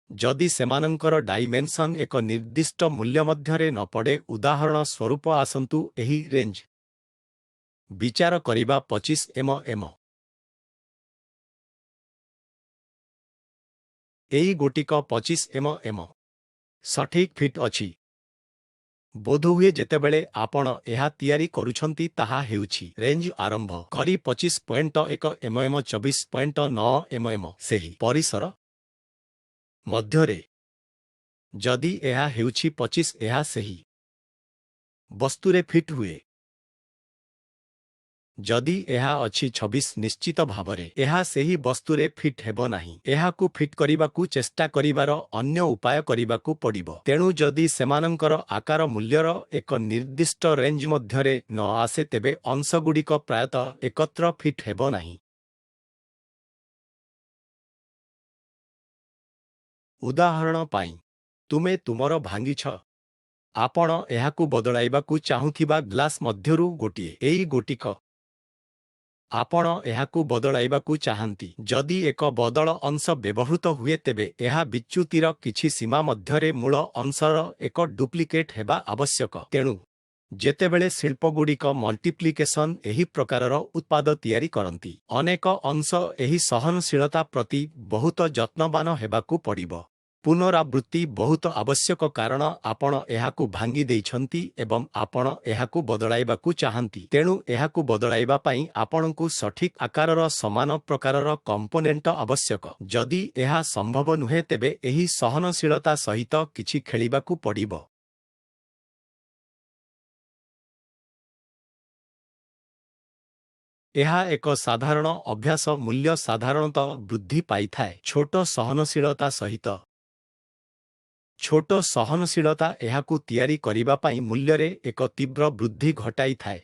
ଯଦି ସେମାନଙ୍କର ଡାଇମେନ୍ସନ୍ ଏକ ନିର୍ଦ୍ଦିଷ୍ଟ ମୂଲ୍ୟ ମଧ୍ୟରେ ନ ପଡ଼େ। ଉଦାହରଣ ସ୍ୱରୂପ ଆସନ୍ତୁ ଏହି ରେଞ୍ଜ ବିଚାର କରିବା 25 mm। ଏହି ଗୋଟିକ 25 mm ସଠିକ୍ ଫିଟ୍ ଅଛି। ବୋଧହୁଏ ଯେତେବେଳେ ଆପଣ ଏହା ତିଆରି କରୁଛନ୍ତି ତାହା ହେଉଛି ରେଞ୍ଜ ଆରମ୍ଭ କରି 25.1 mm 24.9 mm ସେହି ପରିସର ମଧ୍ୟରେ। ଯଦି ଏହା ହେଉଛି 25, ଏହା ସେହି ବସ୍ତୁରେ ଫିଟ୍ ହୁଏ। ଯଦି ଏହା ଅଛି 26, ନିଶ୍ଚିତ ଭାବରେ ଏହା ସେହି ବସ୍ତୁରେ ଫିଟ୍ ହେବ ନାହିଁ। ଏହାକୁ ଫିଟ୍ କରିବାକୁ ଚେଷ୍ଟା କରିବାର ଅନ୍ୟ ଉପାୟ କରିବାକୁ ପଡ଼ିବ। ତେଣୁ ଯଦି ସେମାନଙ୍କର ଆକାର ମୂଲ୍ୟର ଏକ ନିର୍ଦ୍ଦିଷ୍ଟ ରେଞ୍ଜ ମଧ୍ୟରେ ନ ଆସେ ତେବେ ଅଂଶଗୁଡ଼ିକ ପ୍ରାୟତଃ ଏକତ୍ର ଫିଟ୍ ହେବ ନାହିଁ। ଉଦାହରଣ ପାଇଁ, ତୁମେ ତୁମର ଭାଙ୍ଗିଛ। ଆପଣ ଏହାକୁ ବଦଳାଇବାକୁ ଚାହୁଁଥିବା ଗ୍ଲାସ୍ ମଧ୍ୟରୁ ଗୋଟିଏ। ଏଇ ଗୋଟିକ ଆପଣ ଏହାକୁ ବଦଳାଇବାକୁ ଚାହାନ୍ତି। ଯଦି ଏକ ବଦଳ ଅଂଶ ବ୍ୟବହୃତ ହୁଏ ତେବେ ଏହା ବିଚ୍ୟୁତିର କିଛି ସୀମା ମଧ୍ୟରେ ମୂଳ ଅଂଶର ଏକ ଡୁପ୍ଲିକେଟ୍ ହେବା ଆବଶ୍ୟକ। ତେଣୁ ଯେତେବେଳେ ଶିଳ୍ପଗୁଡ଼ିକ ମଲ୍ଟିପ୍ଲିକେସନ୍ ଏହି ପ୍ରକାରର ଉତ୍ପାଦ ତିଆରି କରନ୍ତି, ଅନେକ ଅଂଶ ଏହି ସହନଶୀଳତା ପ୍ରତି ବହୁତ ଯତ୍ନବାନ ହେବାକୁ ପଡ଼ିବ। ପୁନରାବୃତ୍ତି ବହୁତ ଆବଶ୍ୟକ କାରଣ ଆପଣ ଏହାକୁ ଭାଙ୍ଗି ଦେଇଛନ୍ତି ଏବଂ ଆପଣ ଏହାକୁ ବଦଳାଇବାକୁ ଚାହାନ୍ତି। ତେଣୁ ଏହାକୁ ବଦଳାଇବା ପାଇଁ ଆପଣଙ୍କୁ ସଠିକ୍ ଆକାରର ସମାନ ପ୍ରକାରର କମ୍ପୋନେଣ୍ଟ ଆବଶ୍ୟକ। ଯଦି ଏହା ସମ୍ଭବ ନୁହେଁ ତେବେ ଏହି ସହନଶୀଳତା ସହିତ କିଛି ଖେଳିବାକୁ ପଡ଼ିବ। ଏହା ଏକ ସାଧାରଣ ଅଭ୍ୟାସ। ମୂଲ୍ୟ ସାଧାରଣତଃ ବୃଦ୍ଧି ପାଇଥାଏ ଛୋଟ ସହନଶୀଳତା ସହିତ। ଛୋଟ ସହନଶୀଳତା ଏହାକୁ ତିଆରି କରିବା ପାଇଁ ମୂଲ୍ୟରେ ଏକ ତୀବ୍ର ବୃଦ୍ଧି ଘଟାଇଥାଏ।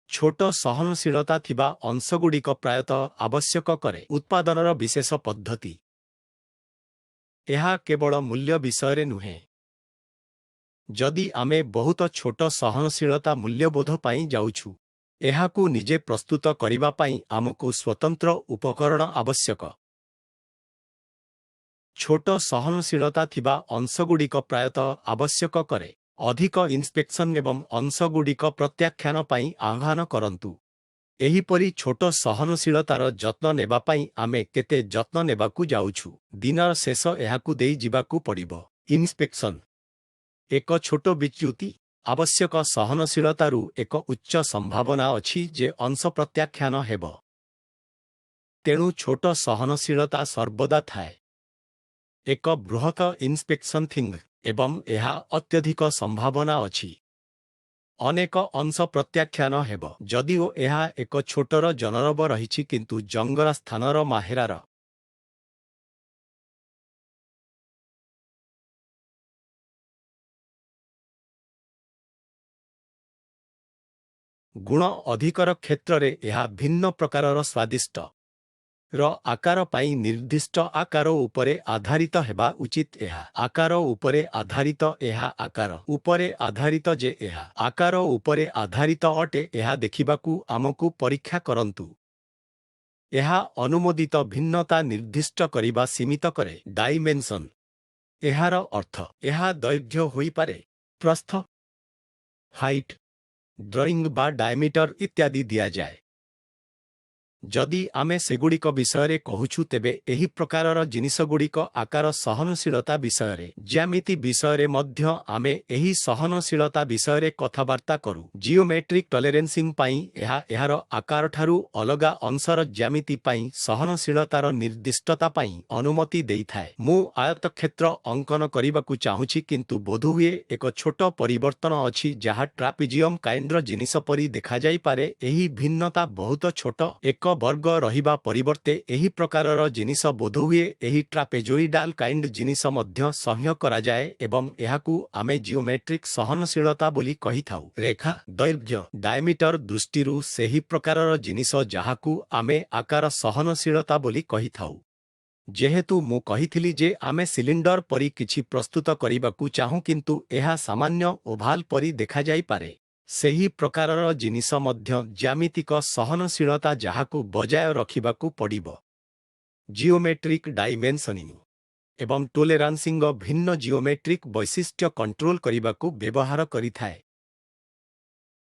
ଛୋଟ ସହନଶୀଳତା ଥିବା ଅଂଶଗୁଡ଼ିକ ପ୍ରାୟତଃ ଆବଶ୍ୟକ କରେ ଉତ୍ପାଦନର ବିଶେଷ ପଦ୍ଧତି। ଏହା କେବଳ ମୂଲ୍ୟ ବିଷୟରେ ନୁହେଁ। ଯଦି ଆମେ ବହୁତ ଛୋଟ ସହନଶୀଳତା ମୂଲ୍ୟବୋଧ ପାଇଁ ଯାଉଛୁ, ଏହାକୁ ନିଜେ ପ୍ରସ୍ତୁତ କରିବା ପାଇଁ ଆମକୁ ସ୍ୱତନ୍ତ୍ର ଉପକରଣ ଆବଶ୍ୟକ। छोट सहनशीलता थिबा अंशगुड़िक प्रायतः आवश्यक करे अधिक इन्स्पेक्शन एवं अंशगुड़िक प्रत्याख्यान पाई आह्वान करन्तु। एहीपरि छोट सहनशीलतार जत्न नेबा पाई आमे केते जत्न नेबाकू जाउछु। दिनर शेष एहाकू देई जिबाकू पड़िबो। इन्स्पेक्शन एक छोट विच्युति आवश्यक सहनशीलतारू एक उच्च संभावना अछि जे अंश प्रत्याख्यान हेबो। तेणु छोट सहनशीलता सर्वदा थाए। एक बृहत इन्स्पेक्शन थिंग एवं एहा अत्यधिक संभावना अछि अनेक अंश प्रत्याख्यान हेबो। जदिओ एहा एक छोटर जनरब रहिछि किंतु जंगरा स्थानर माहेरार गुण अधिकर क्षेत्ररे एहा भिन्न प्रकारर स्वादिष्ट र आकार पाई निर्दिष्ट आकार उपरे आधारित हेबा उचित। एहा आकार उपरे आधारित एहा आकार उपरे आधारित जे एहा आकार उपरे आधारित अटे एहा देखिबाकू आमकू परीक्षा करन्तु। एहा अनुमोदित भिन्नता निर्दिष्ट करिबा सीमित करे। डाइमेंशन एहार अर्थ एहा दैर्घ्य होई पारे प्रस्थ हाइट ड्रॉइंग बा डायमीटर इत्यादि दिया जाए। जदि आमे सेगुड़िक विषय कहूछु तेबे एही प्रकारर जिनिसगुड़िक आकार सहनशीलता विषय ज्यामिति विषय मध्य आमे एही सहनशीलता विषय कथबार्ता करू। जियोमेट्रिक टॉलरेंसिंग पाई एहा एहार आकार ठारू अलगा अंशर ज्यामिति पाई सहनशीलतार निर्दिष्टता पाई अनुमति देइथाए। मु आयतक्षेत्र अंकन करिबाकू चाहूछि किंतु बोधहुए एक छोट परिवर्तन अछि जहा ट्रापिजियम काइंडर जिनिस परि देखा जाई पारे। एही भिन्नता बहुत छोट एक वर्ग रहिबा परिवर्ते एही प्रकारर जिनिस बोधहुए एही ट्रापेजोइडाल काइंड जिनिस मध्य सह्य करा जाए एवं एहाकू आमे जियोमेट्रिक सहनशीलता बोली कहिथाउ। रेखा दैर्घ्य डायमीटर दृष्टिरू सेही प्रकारर जिनिस जहाकू आमे आकार सहनशीलता बोली कहिथाउ। जेहेतु मु कहिथिली जे आमे सिलिंडर परि किछि प्रस्तुत करिबाकू चाहू किंतु एहा सामान्य ओभाल परि देखा जाई पारे। सेही प्रकारर जिनिस मध्य ज्यामितिक सहनशीलता जहाकू बजाय रखिबाकू पड़िबो। जियोमेट्रिक डाइमेंशनिंग एवं टोलेरांसिंग भिन्न जियोमेट्रिक वैशिष्ट्य कंट्रोल करिबाकू व्यवहार करिथाए।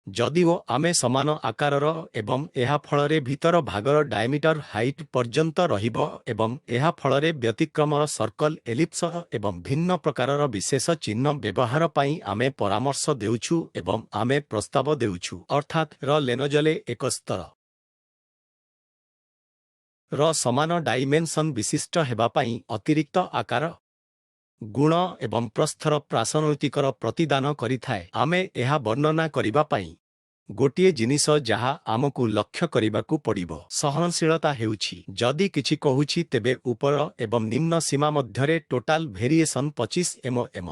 जदिओ आमे समान आकारर एवं एहा फलरे भीतर भागर डायमीटर हाइट पर्यंत रहिबो एवं एहा फलरे व्यतिक्रमर सर्कल एलिप्स एवं भिन्न प्रकारर विशेष चिन्ह व्यवहार पाई आमे परामर्श देउछु एवं आमे प्रस्ताव देउछु। अर्थात र लेनजले एक स्तर र समान डाइमेंशन विशिष्ट हेबा पाई अतिरिक्त आकार गुण एवं प्रस्थर प्रासनैतिकर प्रतिदान करिथाए। आमे एहा वर्णना करिबा पाई गोटिए जिनिस जहा आमकू लक्ष्य करिबाकू पड़िबो। सहनशीलता हेउछि जदि किछि कहूछि तेबे ऊपर एवं निम्न सीमा मध्यरे total variation 25 mm।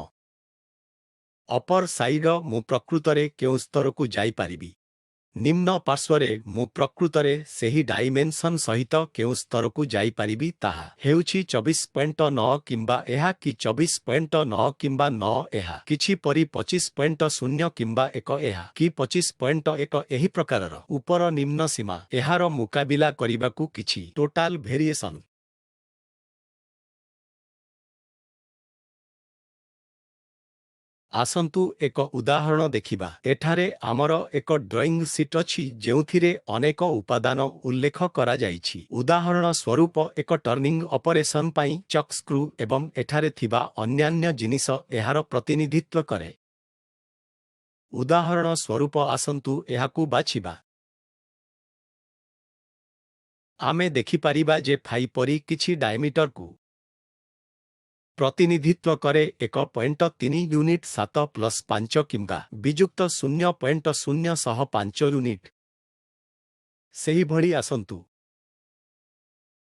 Upper side मु प्रकृतरे केउ स्तरकू जाई पारिबी। निम्न पार्श्वरे मु प्रकृतरे सेही डाइमेंशन सहित केउ स्तरकू जाई पारिबी ताहा हेउछि 24.9 किंबा एहा कि 24.9 किंबा 9 एहा किछि परि 25.0 किंबा 1 एहा कि 25.1 एही प्रकारर ऊपर निम्न सीमा एहार मुकाबिला करिबाकू किछि टोटाल वेरिएशन। आसंतु एक उदाहरण देखिबा। एठारे आमर एक ड्राइंग शीट अछि जेउथिरे अनेक उपादान उल्लेख करा जाइछि। उदाहरण स्वरूप एक टर्निंग ऑपरेशन पाई चक स्क्रू एवं एठारे थिबा अन्यान्य जिनिस एहार प्रतिनिधित्व करे। उदाहरण स्वरूप आसंतु एहाकू बाछिबा। आमे देखि पारिबा जे फाइ परि किछि डायमीटर को प्रतिनिधित्व करे 1.3 यूनिट 7+5 किंबा विजुक्त 0.005 यूनिट। सेही भଳି आसंतु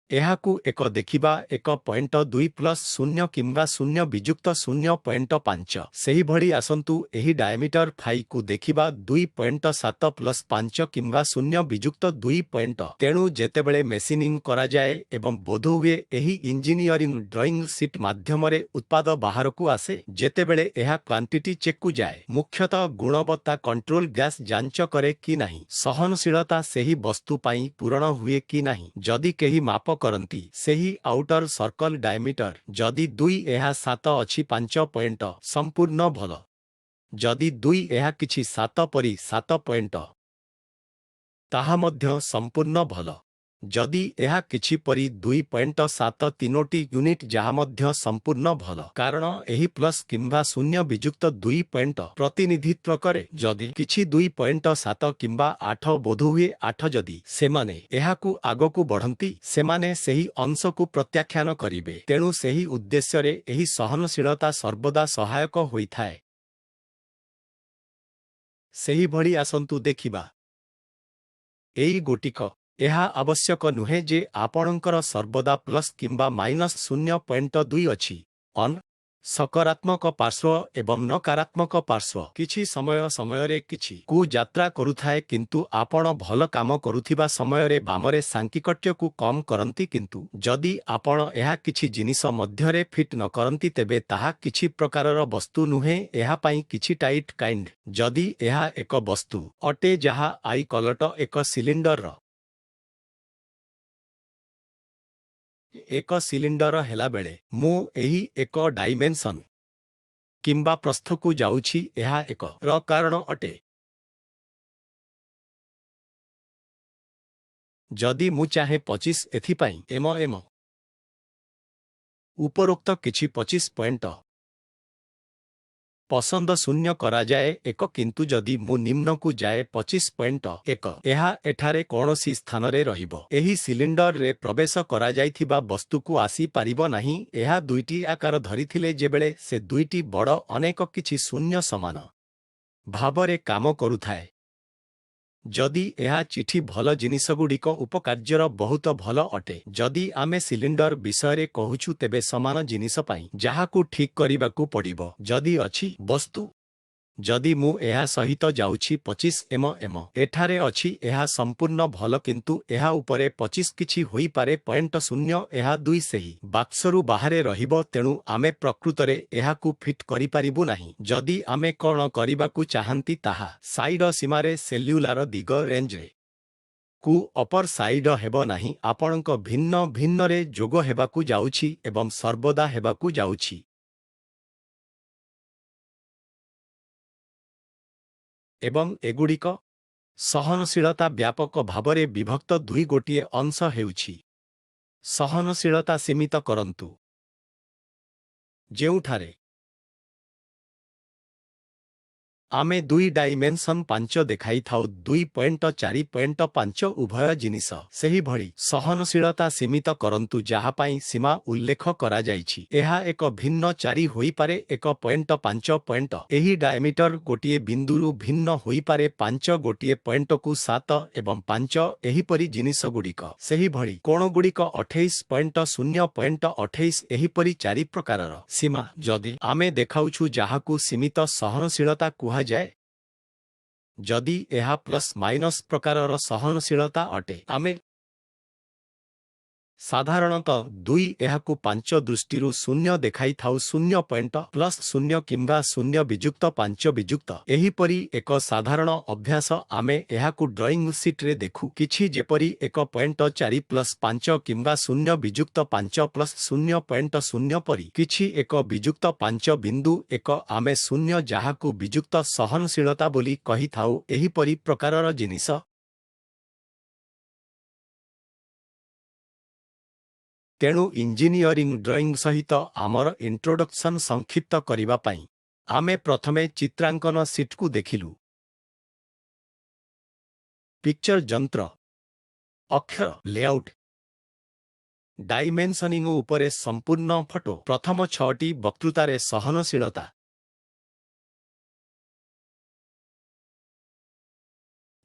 एहाकू एक देखिबा 1.2+0 किंबा 0 विजुक्त 0.5। सेही भଳି आसंतु एही डायमीटर फाइ को देखिबा 2.7+5 किंबा 0 विजुक्त 2. तेणु जेतेबेले मेसिनिंग करा जाए एवं बोधहुए एही इंजीनियरिंग ड्राइंग शीट माध्यमरे उत्पाद बाहर को आसे जेतेबेले एहा क्वांटिटी चेक को जाए मुख्यतः गुणवत्ता कंट्रोल गैस जांच करे कि नाही सहनशीलता सेही वस्तु पाई पूरण हुए कि नाही। जदि केही माप କରନ୍ତି ସେହି ଆଉଟର ସର୍କଲ ଡାଏମିଟର ଯଦି 2 ଏହା 7 ଅଛି 5 ପଏଣ୍ଟ ସମ୍ପୂର୍ଣ୍ଣ ଭଲ। ଯଦି 2 ଏହା କିଛି 7 ପରି 7 ପଏଣ୍ଟ ତାହା ମଧ୍ୟ ସମ୍ପୂର୍ଣ୍ଣ ଭଲ। ଯଦି ଏହା କିଛି ପରି 2.7 ତିନୋଟି ୟୁନିଟ୍ ଯାହା ମଧ୍ୟ ସମ୍ପୂର୍ଣ୍ଣ ଭଲ କାରଣ ଏହି ପ୍ଲସ୍ କିମ୍ବା ଶୂନ୍ୟ ବିଯୁକ୍ତ 2 ପଏଣ୍ଟ ପ୍ରତିନିଧିତ୍ୱ କରେ। ଯଦି କିଛି 2.7 କିମ୍ବା 8 ବୋଧହୁଏ 8 ଯଦି ସେମାନେ ଏହାକୁ ଆଗକୁ ବଢ଼ନ୍ତି ସେମାନେ ସେହି ଅଂଶକୁ ପ୍ରତ୍ୟାଖ୍ୟାନ କରିବେ ତେଣୁ ସେହି ଉଦ୍ଦେଶ୍ୟରେ ଏହି ସହନଶୀଳତା ସର୍ବଦା ସହାୟକ ହୋଇଥାଏ। ସେହିଭଳି ଆସନ୍ତୁ ଦେଖିବା ଏଇ ଗୋଟିକ ଏହା ଆବଶ୍ୟକ ନୁହେଁ ଯେ ଆପଣଙ୍କର ସର୍ବଦା ପ୍ଲସ୍ କିମ୍ବା ମାଇନସ୍ 0.2 ଅଛି। ସକାରାତ୍ମକ ପାର୍ଶ୍ୱ ଏବଂ ନକାରାତ୍ମକ ପାର୍ଶ୍ୱ କିଛି ସମୟରେ କିଛି କୁ ଯାତ୍ରା କରୁଥାଏ କିନ୍ତୁ ଆପଣ ଭଲ କାମ କରୁଥିବା ସମୟରେ ବାମରେ ସାଙ୍କିକଟ୍ୟକୁ କମ୍ କରନ୍ତି କିନ୍ତୁ ଯଦି ଆପଣ ଏହା କିଛି ଜିନିଷ ମଧ୍ୟରେ ଫିଟ୍ ନ କରନ୍ତି ତେବେ ତାହା କିଛି ପ୍ରକାରର ବସ୍ତୁ ନୁହେଁ ଏହା ପାଇଁ କିଛି ଟାଇଟ୍ କାଇଣ୍ଡ। ଯଦି ଏହା ଏକ ବସ୍ତୁ ଅଟେ ଯାହା ଆଇ କଲଟ ଏକ ସିଲିଣ୍ଡରର ଏକ ସିଲିଣ୍ଡର ହେଲାବେଳେ ମୁଁ ଏହି ଏକ ଡାଇମେନ୍ସନ୍ କିମ୍ବା ପ୍ରସ୍ଥକୁ ଯାଉଛି ଏହା ଏକ ର କାରଣ ଅଟେ। ଯଦି ମୁଁ ଚାହେଁ 25 ଏଥିପାଇଁ ଏମ ଉପରୋକ୍ତ କିଛି 25 ପଏଣ୍ଟ ପସନ୍ଦ ଶୂନ୍ୟ କରାଯାଏ ଏକ କିନ୍ତୁ ଯଦି ମୁଁ ନିମ୍ନକୁ ଯାଏ 25.1 ଏହା ଏଠାରେ କୌଣସି ସ୍ଥାନରେ ରହିବ। ଏହି ସିଲିଣ୍ଡରରେ ପ୍ରବେଶ କରାଯାଇଥିବା ବସ୍ତୁକୁ ଆସିପାରିବ ନାହିଁ ଏହା ଦୁଇଟି ଆକାର ଧରିଥିଲେ ଯେବେଳେ ସେ ଦୁଇଟି ବଡ଼ ଅନେକ କିଛି ଶୂନ୍ୟ ସମାନ ଭାବରେ କାମ କରୁଥାଏ। ଯଦି ଏହା ଚିଠି ଭଲ ଜିନିଷଗୁଡ଼ିକ ଉପକାର୍ଯ୍ୟର ବହୁତ ଭଲ ଅଟେ। ଯଦି ଆମେ ସିଲିଣ୍ଡର ବିଷୟରେ କହୁଛୁ ତେବେ ସମାନ ଜିନିଷ ପାଇଁ ଯାହାକୁ ଠିକ୍ କରିବାକୁ ପଡ଼ିବ ଯଦି ଅଛି ବସ୍ତୁ। ଯଦି ମୁଁ ଏହା ସହିତ ଯାଉଛି 25 mm ଏଠାରେ ଅଛି ଏହା ସମ୍ପୂର୍ଣ୍ଣ ଭଲ କିନ୍ତୁ ଏହା ଉପରେ 25 କିଛି ହୋଇପାରେ 0.0 ଏହା 2 ସେହି ବାକ୍ସରୁ ବାହାରେ ରହିବ ତେଣୁ ଆମେ ପ୍ରକୃତରେ ଏହାକୁ ଫିଟ୍ କରିପାରିବୁ ନାହିଁ। ଯଦି ଆମେ କ'ଣ କରିବାକୁ ଚାହାନ୍ତି ତାହା ସାଇଡ ସୀମାରେ ସେଲ୍ୟୁଲାର ଦିଗ ରେଞ୍ଜରେ କୁ ଅପର ସାଇଡ ହେବ ନାହିଁ ଆପଣଙ୍କ ଭିନ୍ନ ଭିନ୍ନରେ ଯୋଗ ହେବାକୁ ଯାଉଛି ଏବଂ ସର୍ବଦା ହେବାକୁ ଯାଉଛି। ଏବଂ ଏଗୁଡ଼ିକ ସହନଶୀଳତା ବ୍ୟାପକ ଭାବରେ ବିଭକ୍ତ ଦୁଇ ଗୋଟିଏ ଅଂଶ ହେଉଛି ସହନଶୀଳତା ସୀମିତ କରନ୍ତୁ ଯେଉଁଠାରେ ଆମେ 2 ଡାଇମେନ୍ସନ୍ 5 ଦେଖାଇଥାଉ 2.4.5 ଉଭୟ ଜିନିଷ ସେହିଭଳି ସହନଶୀଳତା ସୀମିତ କରନ୍ତୁ ଯାହା ପାଇଁ ସୀମା ଉଲ୍ଲେଖ କରାଯାଇଛି ଏହା ଏକ ଭିନ୍ନ 4 ହୋଇପାରେ 1.5 ପଏଣ୍ଟ ଏହି ଡାଏମିଟର ଗୋଟିଏ ବିନ୍ଦୁରୁ ଭିନ୍ନ ହୋଇପାରେ 5 ଗୋଟିଏ ପଏଣ୍ଟକୁ 7 ଏବଂ 5 ଏହିପରି ଜିନିଷଗୁଡ଼ିକ ସେହିଭଳି କୋଣଗୁଡ଼ିକ 28.0.28 ଏହିପରି 4 ପ୍ରକାରର ସୀମା ଯଦି ଆମେ ଦେଖାଉଛୁ ଯାହାକୁ ସୀମିତ ସହନଶୀଳତା କୁହାଯାଏ ଯଦି ଏହା ପ୍ଲସ୍ ମାଇନସ୍ ପ୍ରକାରର ସହନଶୀଳତା ଅଟେ ଆମେ ସାଧାରଣତଃ 2 ଏହାକୁ 5 ଦୃଷ୍ଟିରୁ 0 ଦେଖାଇଥାଉ 0.0 କିମ୍ବା 0 ବିଯୁକ୍ତ 5 ବିଯୁକ୍ତ ଏହିପରି ଏକ ସାଧାରଣ ଅଭ୍ୟାସ ଆମେ ଏହାକୁ ଡ୍ରଇଂ ସିଟ୍ରେ ଦେଖୁ କିଛି ଯେପରି 1.4 ପ୍ଲସ୍ 5 କିମ୍ବା 0 ବିଯୁକ୍ତ 5 ପ୍ଲସ୍ 0.0 ପରି କିଛି 1 ବିଯୁକ୍ତ 5 ବିନ୍ଦୁ 1 ଆମେ 0 ଯାହାକୁ ବିଯୁକ୍ତ ସହନଶୀଳତା ବୋଲି କହିଥାଉ ଏହିପରି ପ୍ରକାରର ଜିନିଷ। ତେଣୁ ଇଞ୍ଜିନିୟରିଂ ଡ୍ରଇଂ ସହିତ ଆମର ଇଣ୍ଟ୍ରୋଡକ୍ସନ୍ ସଂକ୍ଷିପ୍ତ କରିବା ପାଇଁ ଆମେ ପ୍ରଥମେ ଚିତ୍ରାଙ୍କନ ସିଟ୍କୁ ଦେଖିଲୁ। ପିକ୍ଚର ଯନ୍ତ୍ର ଅକ୍ଷର ଲେଆଉଟ୍ ଡାଇମେନ୍ସନିଂ ଉପରେ ସମ୍ପୂର୍ଣ୍ଣ ଫଟୋ ପ୍ରଥମ 6ଟି ବକ୍ତୃତାରେ ସହନଶୀଳତା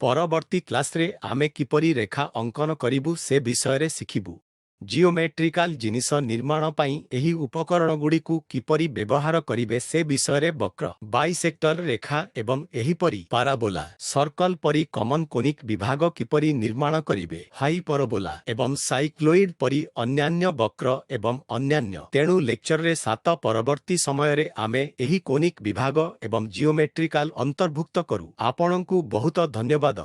ପରବର୍ତ୍ତୀ କ୍ଲାସ୍ରେ ଆମେ କିପରି ରେଖା ଅଙ୍କନ କରିବୁ ସେ ବିଷୟରେ ଶିଖିବୁ। ଜିଓମେଟ୍ରିକାଲ ଜିନିଷ ନିର୍ମାଣ ପାଇଁ ଏହି ଉପକରଣଗୁଡ଼ିକୁ କିପରି ବ୍ୟବହାର କରିବେ ସେ ବିଷୟରେ ବକ୍ର ବାଇସେକ୍ଟର ରେଖା ଏବଂ ଏହିପରି ପାରାବୋଲା ସର୍କଲ ପରି କମନ୍ କୋନିକ୍ ବିଭାଗ କିପରି ନିର୍ମାଣ କରିବେ ହାଇପରବୋଲା ଏବଂ ସାଇକ୍ଲୋଇଡ୍ ପରି ଅନ୍ୟାନ୍ୟ ବକ୍ର ଏବଂ ଅନ୍ୟାନ୍ୟ। ତେଣୁ ଲେକ୍ଚରରେ 7 ପରବର୍ତ୍ତୀ ସମୟରେ ଆମେ ଏହି କୋନିକ୍ ବିଭାଗ ଏବଂ ଜିଓମେଟ୍ରିକାଲ ଅନ୍ତର୍ଭୁକ୍ତ କରୁ। ଆପଣଙ୍କୁ ବହୁତ ଧନ୍ୟବାଦ।